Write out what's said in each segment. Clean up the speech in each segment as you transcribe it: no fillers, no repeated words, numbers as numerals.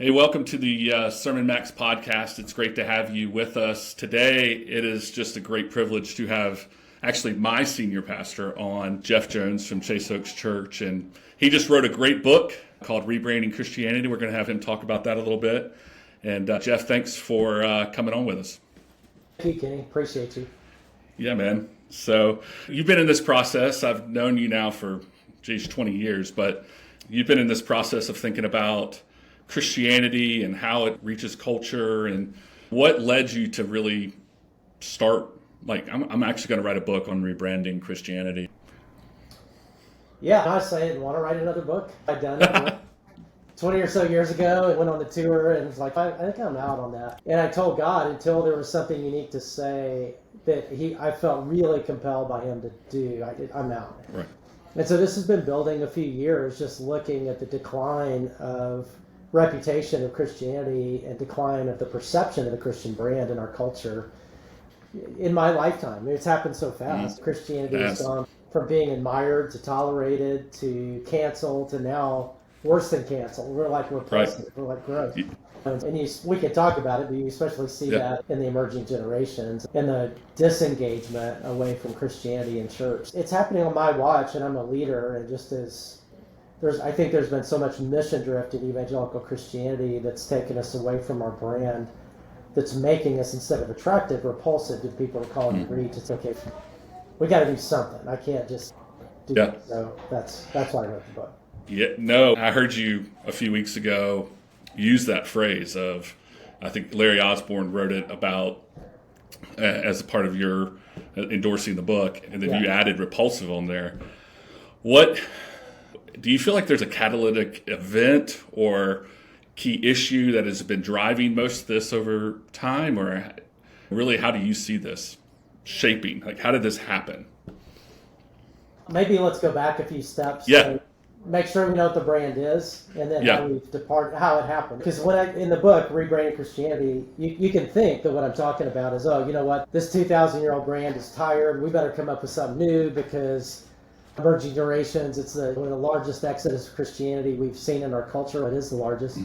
Hey, welcome to the SermonMax Podcast. It's great to have you with us today. It is just a great privilege to have actually my senior pastor on, Jeff Jones from Chase Oaks Church. And he just wrote a great book called Rebranding Christianity. We're going to have him talk about that a little bit. And Jeff, thanks for coming on with us. Thank you, Kenny. Appreciate you. Yeah, man. So you've been in this process. I've known you now for, 20 years, but you've been in this process of thinking about Christianity and how it reaches culture, and what led you to really start, I'm actually going to write a book on rebranding Christianity. Yeah, honestly, I didn't want to write another book. I'd done it 20 or so years ago. It went on the tour and was like, I think I'm out on that. And I told God until there was something unique to say that I felt really compelled by him to do, I'm out. Right. And so this has been building a few years, just looking at the decline of reputation of Christianity and decline of the perception of the Christian brand in our culture in my lifetime. It's happened so fast. Christianity has gone from being admired to tolerated to canceled to now worse than canceled. We're like repressive. Right. We're like gross. And we can talk about it, but you especially see that in the emerging generations and the disengagement away from Christianity and church. It's happening on my watch, and I'm a leader, and just as I think there's been so much mission drift in evangelical Christianity that's taken us away from our brand, that's making us, instead of attractive, repulsive to people who call it reach. It's okay, we got to do something. I can't just do that. So that's why I wrote the book. Yeah, no, I heard you a few weeks ago use that phrase of, I think Larry Osborne wrote it about as a part of your endorsing the book, and then you added repulsive on there. What do you feel like there's a catalytic event or key issue that has been driving most of this over time, or really how do you see this shaping? Like, how did this happen? Maybe let's go back a few steps. Yeah. Make sure we know what the brand is, and then how it happened. Because in the book, Rebranding Christianity, you can think that what I'm talking about is, oh, you know what, this 2,000-year-old brand is tired. We better come up with something new because emerging generations, it's one of the largest exodus of Christianity we've seen in our culture. It is the largest.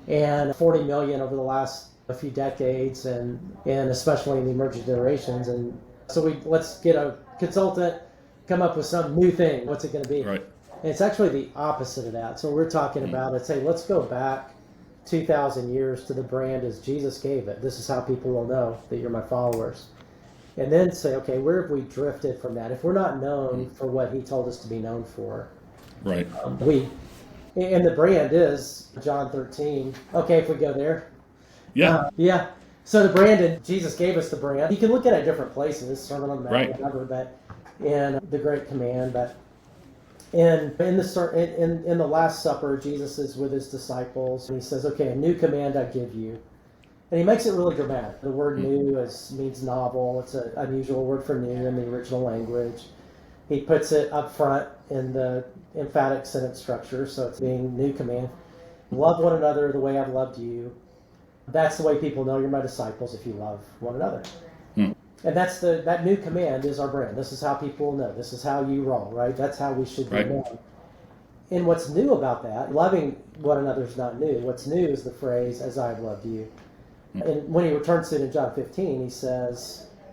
And 40 million over the last few decades, and especially in the emerging generations. And so let's get a consultant, come up with some new thing. What's it going to be? Right. And it's actually the opposite of that. So we're talking about it. Say, let's go back 2,000 years to the brand as Jesus gave it. This is how people will know that you're my followers. And then say, okay, where have we drifted from that? If we're not known for what he told us to be known for, right? And the brand is John 13. Okay, if we go there. Yeah. So the brand, and Jesus gave us the brand. You can look at it at different places, Sermon on the Mount, whatever, but in the Great Command, but in the Last Supper, Jesus is with his disciples, and he says, okay, a new command I give you. And he makes it really dramatic. The word new means novel. It's an unusual word for new in the original language. He puts it up front in the emphatic sentence structure, so it's being new command. Love one another the way I've loved you. That's the way people know you're my disciples, if you love one another. And that new command is our brand. This is how people know. This is how you roll, right? That's how we should be known. And what's new about that, loving one another is not new. What's new is the phrase, as I have loved you. And when he returns to it in John 15,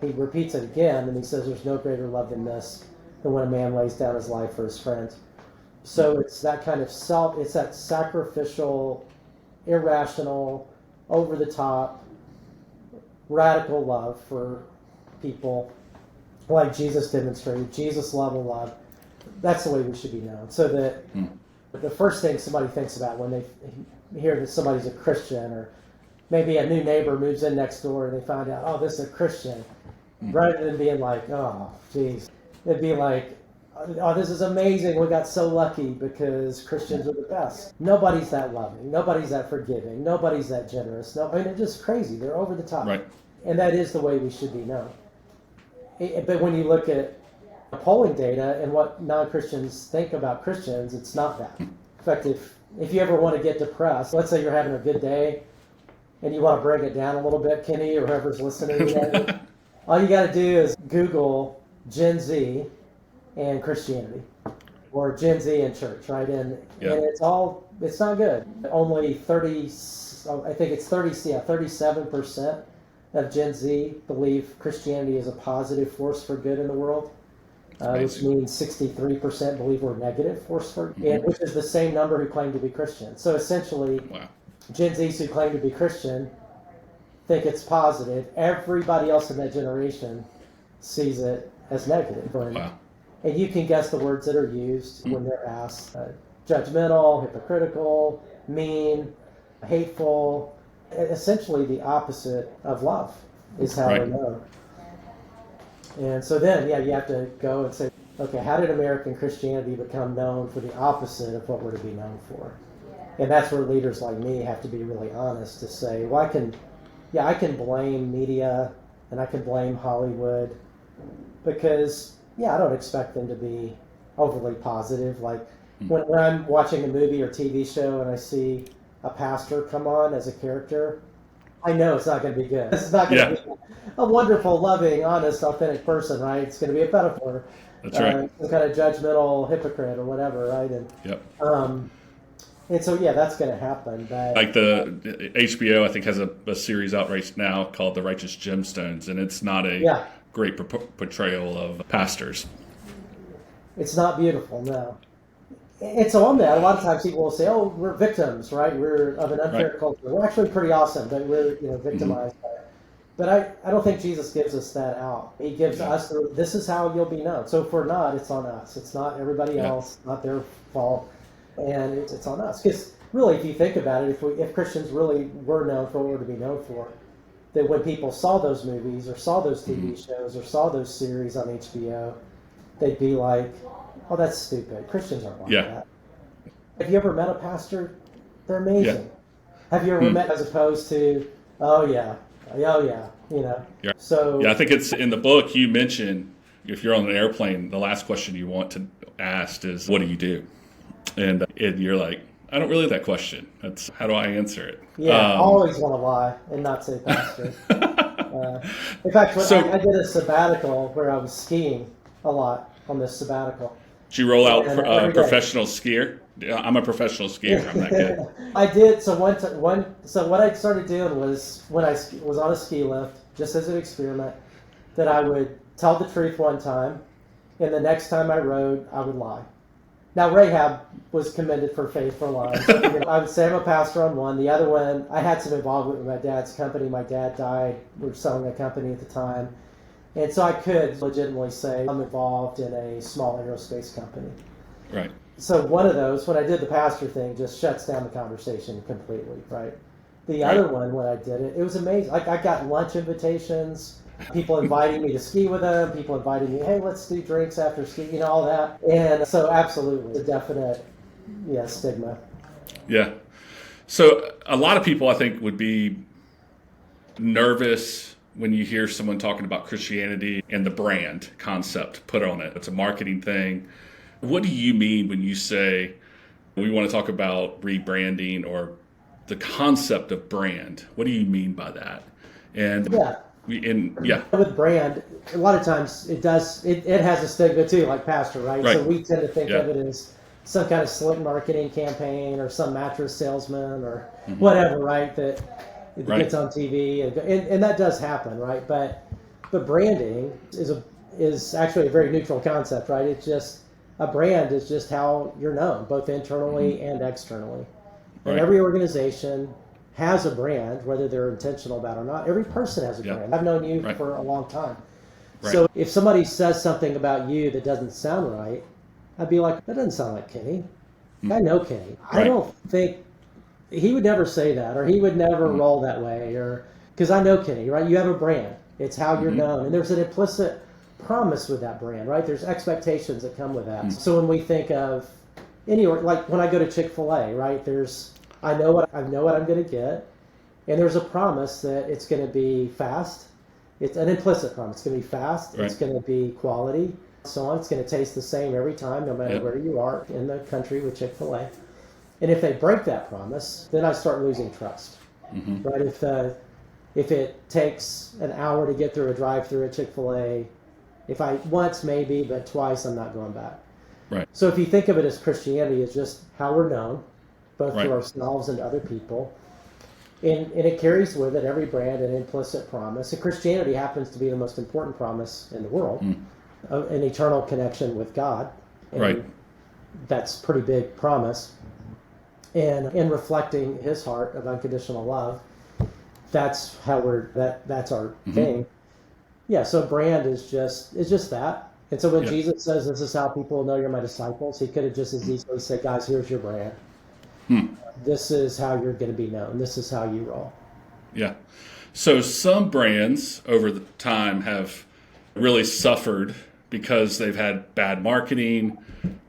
he repeats it again, and he says, there's no greater love than this, than when a man lays down his life for his friends. So it's that kind of it's that sacrificial, irrational, over the top, radical love for people like Jesus demonstrated. Jesus' love and love. That's the way we should be known. So that the first thing somebody thinks about when they hear that somebody's a Christian, or maybe a new neighbor moves in next door and they find out, oh, this is a Christian, rather than being like, oh, geez, it'd be like, oh, this is amazing. We got so lucky because Christians are the best. Nobody's that loving. Nobody's that forgiving. Nobody's that generous. No, I mean, they're just crazy. They're over the top. Right. And that is the way we should be known. But when you look at polling data and what non-Christians think about Christians, it's not that. In fact, if you ever want to get depressed, let's say you're having a good day and you want to bring it down a little bit, Kenny, or whoever's listening, all you got to do is Google Gen Z and Christianity. or Gen Z in church, right? And it's not good. Only 37% of Gen Z believe Christianity is a positive force for good in the world, which means 63% believe we're a negative force for good, which is the same number who claim to be Christian. So essentially, Gen Zs who claim to be Christian think it's positive. Everybody else in that generation sees it as negative. And you can guess the words that are used when they're asked: judgmental, hypocritical, mean, hateful. Essentially the opposite of love is how they're known. And so then, you have to go and say, okay, how did American Christianity become known for the opposite of what we're to be known for? And that's where leaders like me have to be really honest to say, well, I can blame media and I can blame Hollywood because, I don't expect them to be overly positive. Like when I'm watching a movie or TV show and I see a pastor come on as a character, I know it's not going to be good. It's not going to be a wonderful, loving, honest, authentic person, right? It's going to be a metaphor. That's right. Some kind of judgmental hypocrite or whatever, right? And and so that's going to happen. But like the HBO, I think, has a series out right now called The Righteous Gemstones, and it's not a great portrayal of pastors. It's not beautiful, no. And so on that, a lot of times people will say, "Oh, we're victims, right? We're of an unfair culture. We're actually pretty awesome, but we're victimized by it." But I don't think Jesus gives us that out. He gives us this is how you'll be known. So if we're not, it's on us. It's not everybody else. Not their fault, and it's on us. Because really, if you think about it, if Christians really were known for what we're to be known for, that when people saw those movies or saw those TV shows or saw those series on HBO, they'd be like, "Oh, that's stupid. Christians aren't like that." Have you ever met a pastor? They're amazing. Have you ever met as opposed to, "Oh yeah, So I think it's in the book you mentioned if you're on an airplane, the last question you want to ask is, "What do you do?" And you're like, "I don't really that question. That's how do I answer it?" I always want to lie and not say pastor. In fact, I did a sabbatical where I was skiing a lot on this sabbatical. Did you roll out professional skier? I'm a professional skier. I'm that good. I did. So So what I started doing was when I was on a ski lift, just as an experiment, that I would tell the truth one time, and the next time I rode, I would lie. Now Rahab was commended for faithful lying. So, I would say I'm a pastor on one. The other one, I had some involvement with my dad's company. My dad died. We were selling a company at the time. And so I could legitimately say I'm involved in a small aerospace company. Right. So one of those, when I did the pastor thing, just shuts down the conversation completely, right? The other one, when I did it, it was amazing. Like I got lunch invitations, people inviting me to ski with them, people inviting me, "Hey, let's do drinks after ski," all that. And so absolutely, a definite, stigma. Yeah. So a lot of people, I think, would be nervous when you hear someone talking about Christianity and the brand concept put on it. It's a marketing thing. What do you mean when you say we want to talk about rebranding or the concept of brand? What do you mean by that? And with brand, a lot of times it has a stigma too, like pastor, right? So we tend to think of it as some kind of slick marketing campaign or some mattress salesman or whatever, right? That gets on TV and that does happen, right? But branding is actually a very neutral concept, right? It's just a brand is just how you're known, both internally and externally. And every organization has a brand, whether they're intentional about it or not. Every person has a brand. I've known you for a long time. So if somebody says something about you that doesn't sound right, I'd be like, "That doesn't sound like Kenny. I know Kenny. I don't think he would never say that, or he would never roll that way, or because I know Kenny, right? You have a brand. It's how you're known, and there's an implicit promise with that brand, right? There's expectations that come with that. So when we think of like when I go to Chick-fil-A, right? I know what I'm going to get, and there's a promise that it's going to be fast. It's an implicit promise. It's going to be fast. It's going to be quality, so on. It's going to taste the same every time, no matter where you are in the country with Chick-fil-A. And if they break that promise, then I start losing trust, right? If it takes an hour to get through a drive-through at Chick-fil-A, if once maybe, but twice, I'm not going back. Right. So if you think of it as Christianity as just how we're known, both Right. to ourselves and to other people, and it carries with it every brand an implicit promise. And Christianity happens to be the most important promise in the world, an eternal connection with God. And Right. that's a pretty big promise. And reflecting his heart of unconditional love, that's how that's our thing. Yeah, so brand is just that. And so when Jesus says this is how people will know you're my disciples, he could have just as easily said, guys, here's your brand. This is how you're going to be known. This is how you roll. Yeah. So some brands over the time have really suffered because they've had bad marketing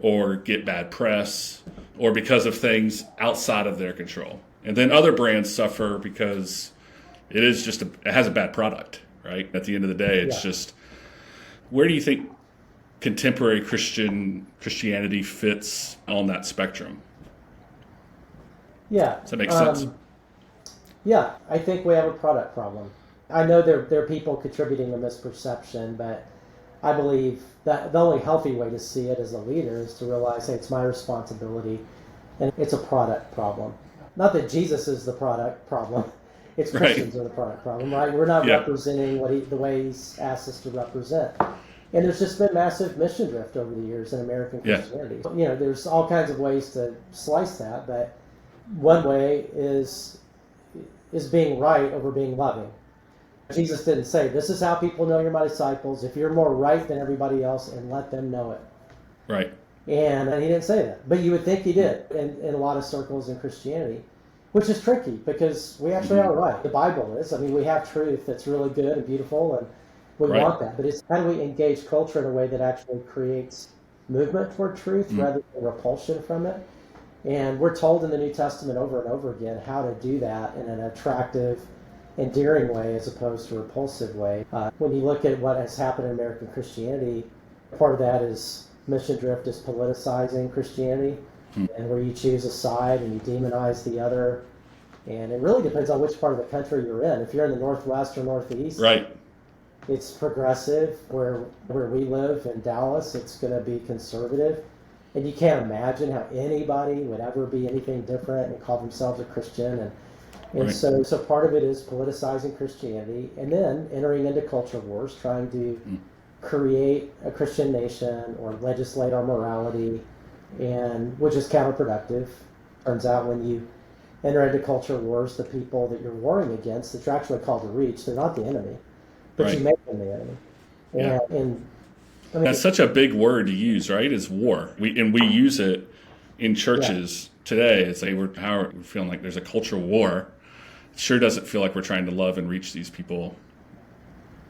or get bad press or because of things outside of their control. And then other brands suffer because it has a bad product, right? At the end of the day, it's just, where do you think contemporary Christianity fits on that spectrum? Yeah. Does that make sense? Yeah, I think we have a product problem. I know there are people contributing to misperception, but I believe that the only healthy way to see it as a leader is to realize, hey, it's my responsibility, and it's a product problem. Not that Jesus is the product problem. It's Christians are the product problem, right? We're not representing the way he's asked us to represent. And there's just been massive mission drift over the years in American Christianity. You know, there's all kinds of ways to slice that, but one way is being right over being loving. Jesus didn't say, this is how people know you're my disciples, if you're more right than everybody else, and let them know it. Right. And he didn't say that. But you would think he did in a lot of circles in Christianity, which is tricky because we actually are right. The Bible is. I mean, we have truth that's really good and beautiful, and we want that. But it's how do we engage culture in a way that actually creates movement toward truth rather than repulsion from it? And we're told in the New Testament over and over again how to do that in an attractive, endearing way as opposed to a repulsive way. When you look at what has happened in American Christianity, part of that is mission drift is politicizing Christianity, and where you choose a side and you demonize the other. And it really depends on which part of the country you're in. If you're in the Northwest or Northeast, it's progressive. Where we live in Dallas, it's going to be conservative. And you can't imagine how anybody would ever be anything different and call themselves a Christian. And so part of it is politicizing Christianity and then entering into culture wars, trying to create a Christian nation or legislate our morality, and which is counterproductive. Turns out when you enter into culture wars, the people that you're warring against, that you're actually called to reach, they're not the enemy, but you make them the enemy. And I mean, that's such a big word to use, right? Is war. We use it in churches today. It's like we're feeling like there's a cultural war. It sure doesn't feel like we're trying to love and reach these people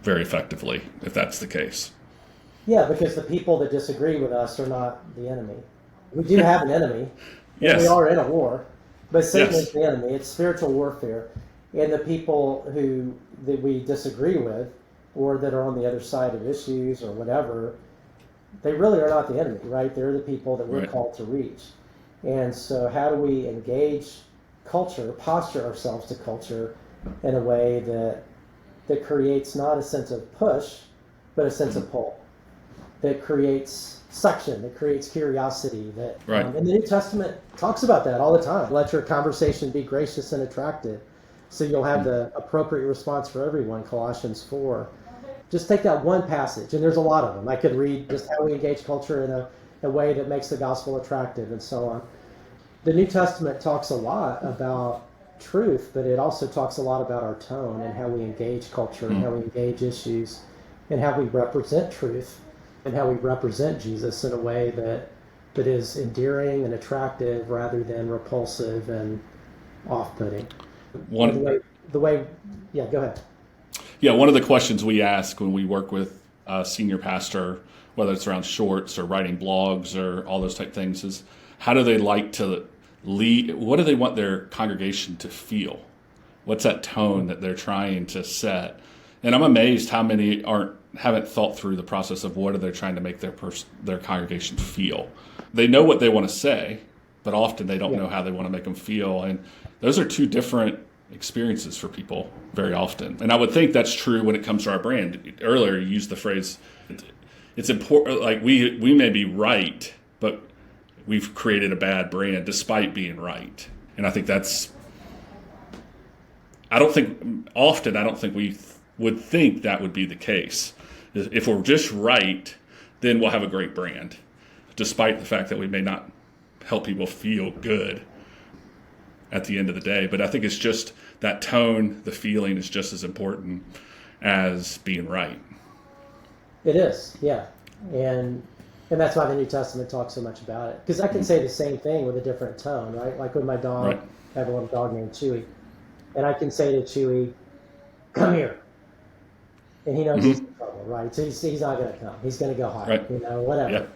very effectively, if that's the case. Yeah, because the people that disagree with us are not the enemy. We do have an enemy. And we are in a war, but Satan is the enemy. It's spiritual warfare, and the people that we disagree with, or that are on the other side of issues or whatever, they really are not the enemy, right? They're the people that we're called to reach. And so how do we engage culture, posture ourselves to culture in a way that creates not a sense of push, but a sense of pull, that creates suction, that creates curiosity. And the New Testament talks about that all the time. Let your conversation be gracious and attractive, so you'll have the appropriate response for everyone, Colossians 4. Just take that one passage, and there's a lot of them. I could read just how we engage culture in a way that makes the gospel attractive and so on. The New Testament talks a lot about truth, but it also talks a lot about our tone and how we engage culture and how we engage issues and how we represent truth and how we represent Jesus in a way that is endearing and attractive rather than repulsive and off-putting. Go ahead. Yeah, one of the questions we ask when we work with a senior pastor, whether it's around shorts or writing blogs or all those type things, is how do they like to lead? What do they want their congregation to feel? What's that tone that they're trying to set? And I'm amazed how many haven't thought through the process of what are they trying to make their congregation feel. They know what they want to say, but often they don't know how they want to make them feel. And those are two different experiences for people very often. And I would think that's true when it comes to our brand. Earlier, you used the phrase, it's important, like we may be right, but we've created a bad brand despite being right. And I think I don't think we would think that would be the case. If we're just right, then we'll have a great brand, despite the fact that we may not help people feel good at the end of the day. But I think it's just that tone, the feeling is just as important as being right. It is, yeah. And that's why the New Testament talks so much about it. Because I can say the same thing with a different tone, right? Like with my dog, Right. I have a little dog named Chewy. And I can say to Chewy, come here. And he knows he's in trouble, right? So he's not going to come. He's going to go hide, Right. Whatever. Yeah.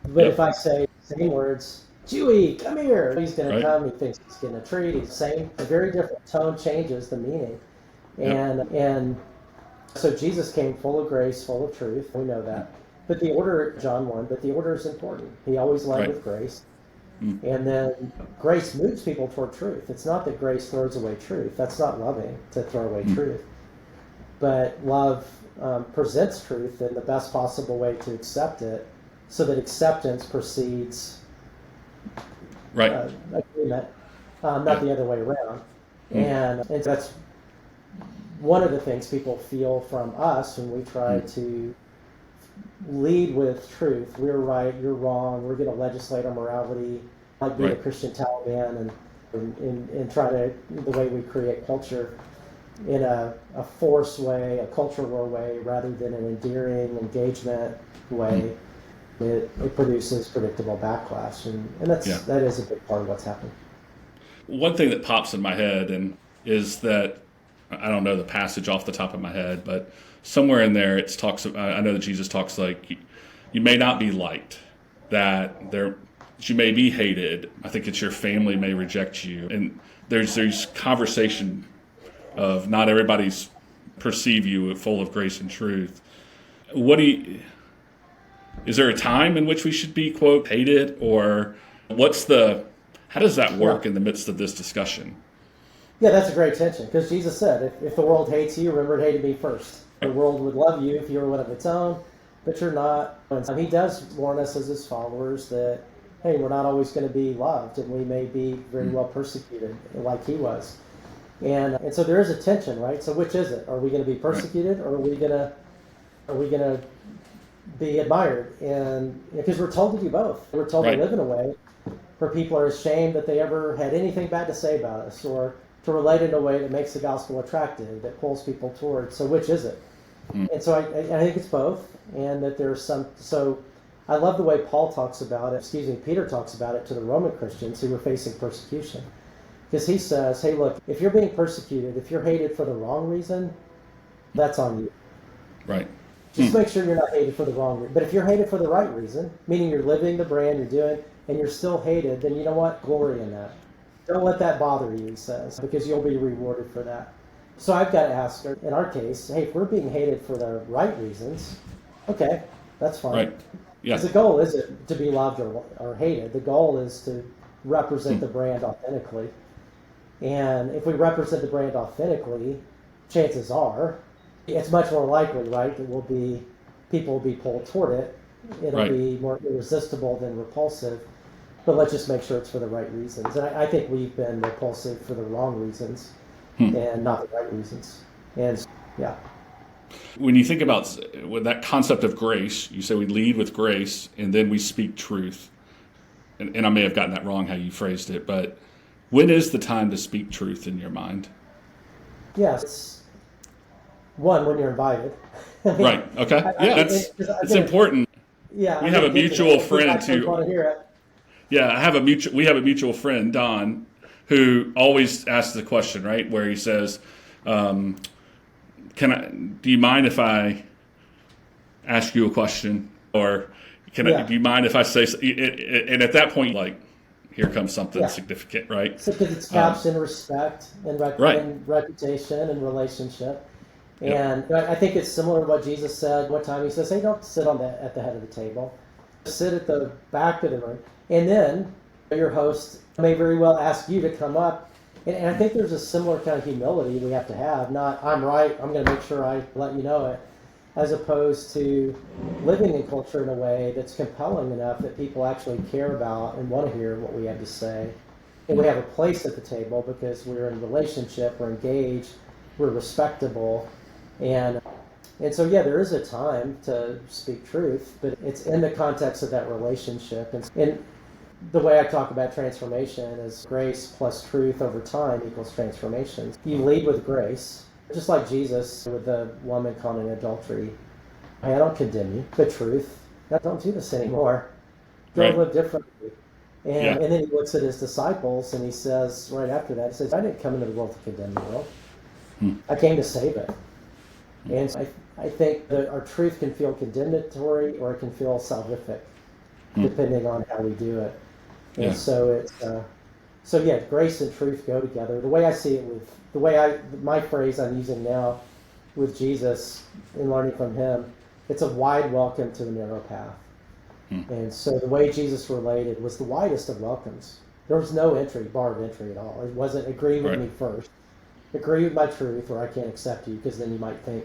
But if I say the same words, Chewy, come here, he's going to come. He thinks he's getting a treat. He's saying a very different tone changes the meaning. And so Jesus came full of grace, full of truth. We know that. But the order, John 1, but the order is important. He always led with grace. And then grace moves people toward truth. It's not that grace throws away truth. That's not loving, to throw away truth. But love presents truth in the best possible way to accept it, so that acceptance precedes agreement, not the other way around. And that's one of the things people feel from us when we try to lead with truth. We're right, you're wrong, we're going to legislate our morality, like being a Christian Taliban, and try to, the way we create culture in a force way, a culture war way, rather than an endearing engagement way. It produces predictable backlash, and that is a big part of what's happening. One thing that pops in my head is that, I don't know the passage off the top of my head, but somewhere in there it talks. I know that Jesus talks like, you may not be liked, that you may be hated. I think it's your family may reject you, and there's conversation of not everybody's perceive you full of grace and truth. Is there a time in which we should be, quote, hated, or how does that work in the midst of this discussion? Yeah, that's a great tension, because Jesus said, if the world hates you, remember it hated me first. The world would love you if you were one of its own, but you're not. And he does warn us as his followers that, hey, we're not always going to be loved, and we may be very well persecuted, like he was. And so there is a tension, right? So which is it? Are we going to be persecuted, or are we going to be admired? And because we're told to do both. We're told to live in a way where people are ashamed that they ever had anything bad to say about us, or to relate in a way that makes the gospel attractive, that pulls people towards. So which is it? And so I think it's both, and that there's some. So I love the way Peter talks about it to the Roman Christians who were facing persecution. Because he says, hey, look, if you're being persecuted, if you're hated for the wrong reason, that's on you. Right. Just make sure you're not hated for the wrong reason. But if you're hated for the right reason, meaning you're living the brand you're doing, and you're still hated, then you know what? Glory in that. Don't let that bother you, he says, because you'll be rewarded for that. So I've got to ask, in our case, hey, if we're being hated for the right reasons, okay, that's fine. Right. Yeah. Because the goal isn't to be loved or hated. The goal is to represent the brand authentically. And if we represent the brand authentically, chances are it's much more likely, right, that people will be pulled toward it. It'll be more irresistible than repulsive. But let's just make sure it's for the right reasons. And I think we've been repulsive for the wrong reasons and not the right reasons. And yeah. When you think about with that concept of grace, you say we lead with grace and then we speak truth. And I may have gotten that wrong how you phrased it, but when is the time to speak truth in your mind? Yes. One, when you're invited. Right. Okay. It's important. Yeah. We have a mutual friend who want to hear it. Yeah, we have a mutual friend, Don, who always asks the question, right, where he says, do you mind if I ask you a question? Or do you mind if I say, and at that point, like, here comes something significant, right? So because it's couched in respect and reputation and relationship. And I think it's similar to what Jesus said one time. He says, hey, don't sit at the head of the table. Sit at the back of the room. And then your host may very well ask you to come up. And I think there's a similar kind of humility we have to have. Not, I'm right, I'm going to make sure I let you know it. as opposed to living in culture in a way that's compelling enough that people actually care about and want to hear what we have to say. And we have a place at the table because we're in relationship, we're engaged, we're respectable. And so, yeah, there is a time to speak truth, but it's in the context of that relationship. And the way I talk about transformation is grace plus truth over time equals transformation. You lead with grace, just like Jesus with the woman caught in adultery. Hey, I don't condemn you, but truth. Don't do this anymore. Go live differently. And then he looks at his disciples and he says, right after that, he says, I didn't come into the world to condemn the world. I came to save it. And so I think that our truth can feel condemnatory or it can feel salvific, depending on how we do it. And so it's, grace and truth go together. The way I see it my phrase I'm using now with Jesus in learning from him, it's a wide welcome to the narrow path. And so the way Jesus related was the widest of welcomes. There was no bar of entry at all. It wasn't agree with me first. Agree with my truth or I can't accept you, because then you might think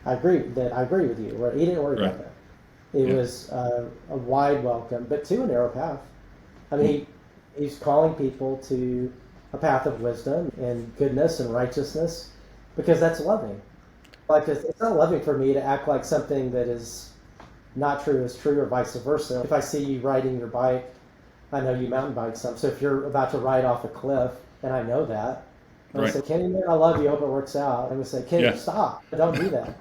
I agree with you. Right? He didn't worry about that. It was a wide welcome, but to a narrow path. I mean, he's calling people to a path of wisdom and goodness and righteousness, because that's loving. Like, it's not loving for me to act like something that is not true is true, or vice versa. If I see you riding your bike, I know you mountain bike some. So if you're about to ride off a cliff, and I know that, I'm going to say, Kenny, man, I love you. I hope it works out. I'm going to say, Kenny, stop. Don't do that.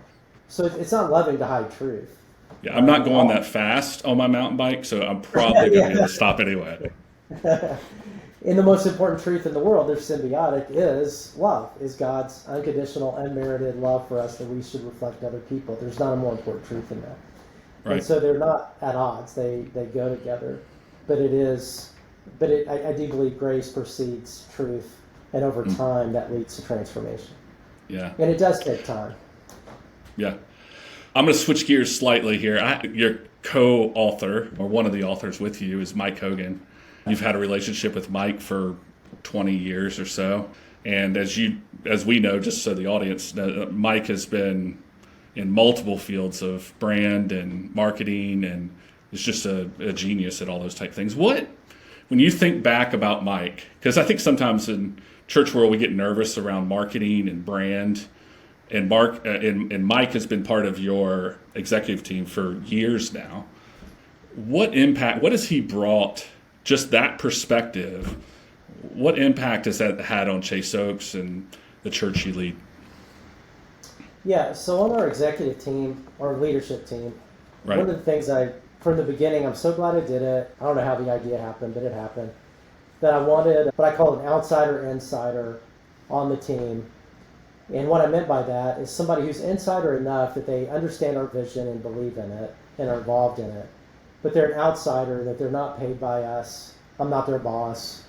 So it's not loving to hide truth. Yeah, I'm not going that fast on my mountain bike, so I'm probably going to be able to stop anyway. And the most important truth in the world, they're symbiotic, is love, is God's unconditional, unmerited love for us that we should reflect to other people. There's not a more important truth than that. Right. And so they're not at odds. They go together. But I do believe grace precedes truth, and over time that leads to transformation. Yeah. And it does take time. Yeah. I'm going to switch gears slightly here. Your co-author, or one of the authors with you, is Mike Hogan. You've had a relationship with Mike for 20 years or so. And as we know, just so the audience knows, Mike has been in multiple fields of brand and marketing, and is just a genius at all those type things. When you think back about Mike, because I think sometimes in church world we get nervous around marketing and brand, and Mike has been part of your executive team for years now. What has he brought, just that perspective, what impact has that had on Chase Oaks and the church you lead? Yeah, so on our executive team, our leadership team, one of the things from the beginning, I'm so glad I did it. I don't know how the idea happened, but it happened. That I wanted what I call an outsider-insider on the team. And what I meant by that is somebody who's insider enough that they understand our vision and believe in it and are involved in it. But they're an outsider, that they're not paid by us. I'm not their boss.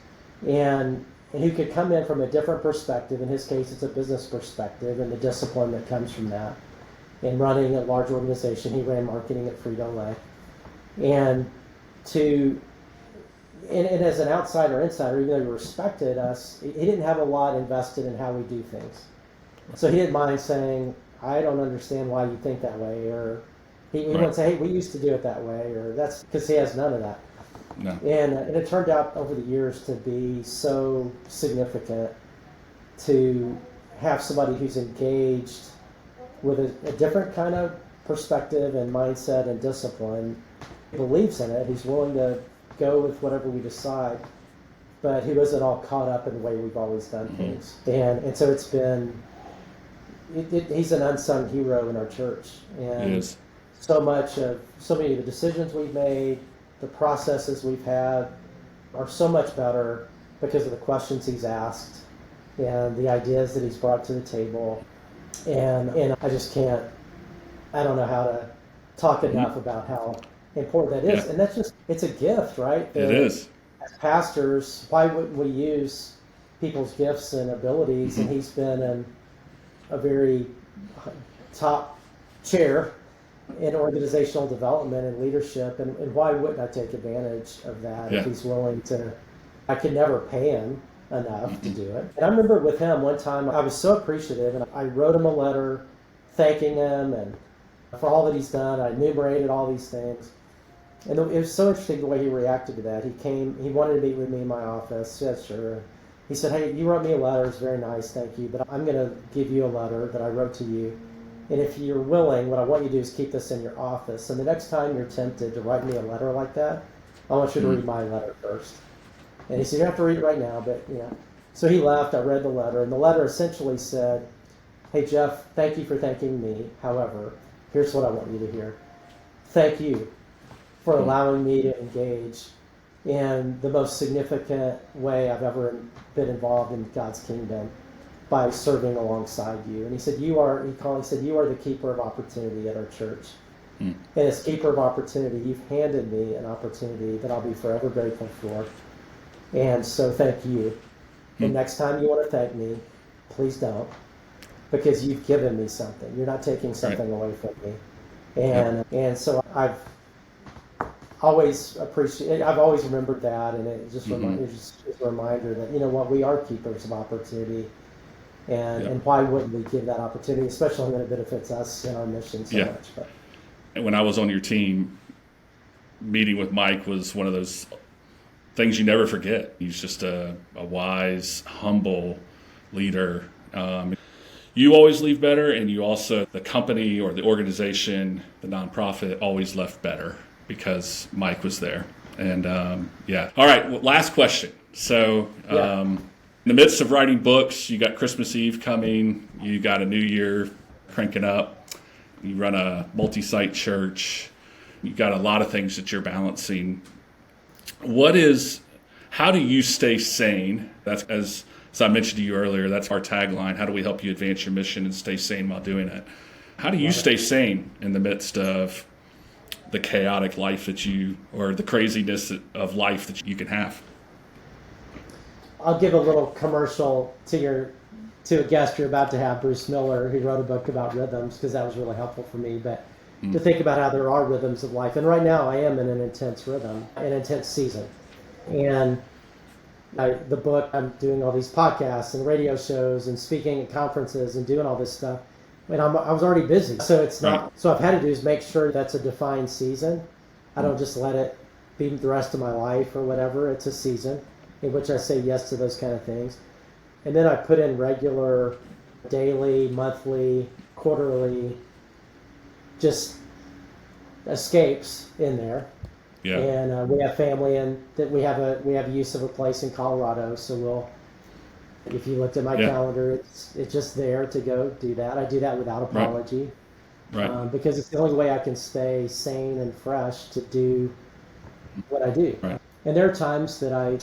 And who could come in from a different perspective. In his case, it's a business perspective and the discipline that comes from that. In running a large organization, he ran marketing at Frito-Lay. And as an outsider insider, even though he respected us, he didn't have a lot invested in how we do things. So he didn't mind saying, I don't understand why you think that way, or he wouldn't say, hey, we used to do it that way, or that's because he has none of that. No. And it turned out over the years to be so significant to have somebody who's engaged with a different kind of perspective and mindset and discipline, believes in it, he's willing to go with whatever we decide, but he wasn't all caught up in the way we've always done things. And so it's been, he's an unsung hero in our church. And so many of the decisions we've made, the processes we've had are so much better because of the questions he's asked and the ideas that he's brought to the table. And I don't know how to talk enough about how important that is. And that's it's a gift, right? It is. As pastors, why wouldn't we use people's gifts and abilities? And he's been in a very top chair in organizational development and leadership, and why wouldn't I take advantage of that if he's willing to? I could never pay him enough to do it. And I remember with him one time, I was so appreciative, and I wrote him a letter thanking him, and for all that he's done. I enumerated all these things. And it was so interesting the way he reacted to that. He wanted to meet with me in my office. Yeah, sure. He said, hey, you wrote me a letter. It's very nice, thank you. But I'm going to give you a letter that I wrote to you. And if you're willing, what I want you to do is keep this in your office. And the next time you're tempted to write me a letter like that, I want you to read my letter first. And he said, you don't have to read it right now, but So he left, I read the letter, and the letter essentially said, hey, Jeff, thank you for thanking me. However, here's what I want you to hear. Thank you for allowing me to engage in the most significant way I've ever been involved in God's kingdom by serving alongside you. And he said, you are the keeper of opportunity at our church. And as keeper of opportunity, you've handed me an opportunity that I'll be forever grateful for. And so thank you. And next time you want to thank me, please don't, because you've given me something. You're not taking something away from me. And so I've always remembered that, and it just it's a reminder that, we are keepers of opportunity. And why wouldn't we give that opportunity, especially when it benefits us in our mission so much. But. And when I was on your team, meeting with Mike was one of those things you never forget. He's just a wise, humble leader. You always leave better, and you also, the company or the organization, the nonprofit, always left better because Mike was there. And All right, well, last question. So in the midst of writing books, you got Christmas Eve coming, you got a new year cranking up, you run a multi-site church, you got a lot of things that you're balancing. How do you stay sane? That's, as I mentioned to you earlier, that's our tagline. How do we help you advance your mission and stay sane while doing it? How do you stay sane in the midst of the chaotic life or the craziness of life that you can have? I'll give a little commercial to a guest you're about to have, Bruce Miller, who wrote a book about rhythms, because that was really helpful for me. But to think about how there are rhythms of life. And right now I am in an intense rhythm, an intense season. And the book, I'm doing all these podcasts and radio shows and speaking at conferences and doing all this stuff. And I was already busy. So it's not, right. So what I've had to do is make sure that's a defined season. I don't just let it be the rest of my life or whatever. It's a season in which I say yes to those kind of things. And then I put in regular daily, monthly, quarterly, just escapes in there. Yeah. And we have family, and that we have a use of a place in Colorado. So if you looked at my calendar, it's just there to go do that. I do that without apology, right. Because it's the only way I can stay sane and fresh to do what I do. Right. And there are times that I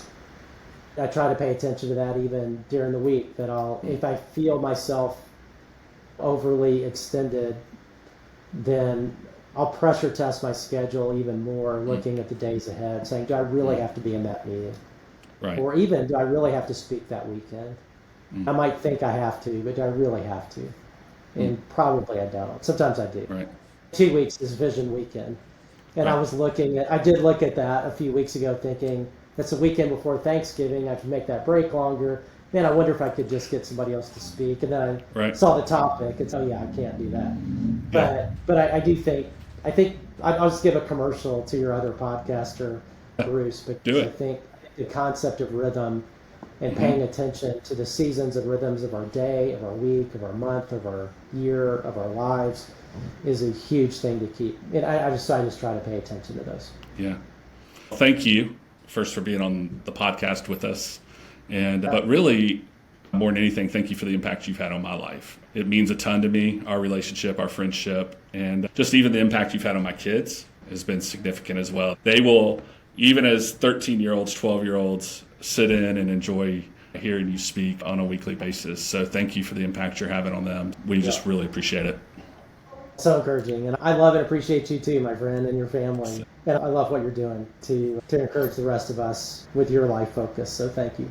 try to pay attention to that even during the week. That if I feel myself overly extended, then I'll pressure test my schedule even more, looking at the days ahead, saying, do I really have to be in that meeting? Right. Or even, do I really have to speak that weekend? I might think I have to, but do I really have to? And probably I don't. Sometimes I do. Right. 2 weeks is Vision Weekend. And I did look at that a few weeks ago thinking, that's the weekend before Thanksgiving, I can make that break longer. Man, I wonder if I could just get somebody else to speak. And then I saw the topic and said, I can't do that. But I do think, I'll just give a commercial to your other podcaster, Bruce, because I think the concept of rhythm and paying attention to the seasons and rhythms of our day, of our week, of our month, of our year, of our lives is a huge thing to keep. And I just try to pay attention to those. Yeah. Thank you first for being on the podcast with us. But really, more than anything, thank you for the impact you've had on my life. It means a ton to me, our relationship, our friendship, and just even the impact you've had on my kids has been significant as well. They will, even as 13-year-olds, 12-year-olds, sit in and enjoy hearing you speak on a weekly basis. So thank you for the impact you're having on them. We just really appreciate it. So encouraging. And I love and appreciate you too, my friend, and your family. And I love what you're doing to encourage the rest of us with your life focus. So thank you.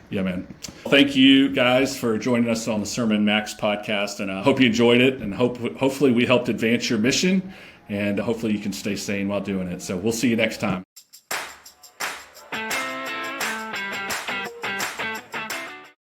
Yeah, man. Thank you guys for joining us on the SermonMax Podcast, and I hope you enjoyed it, and hopefully we helped advance your mission, and hopefully you can stay sane while doing it. So we'll see you next time.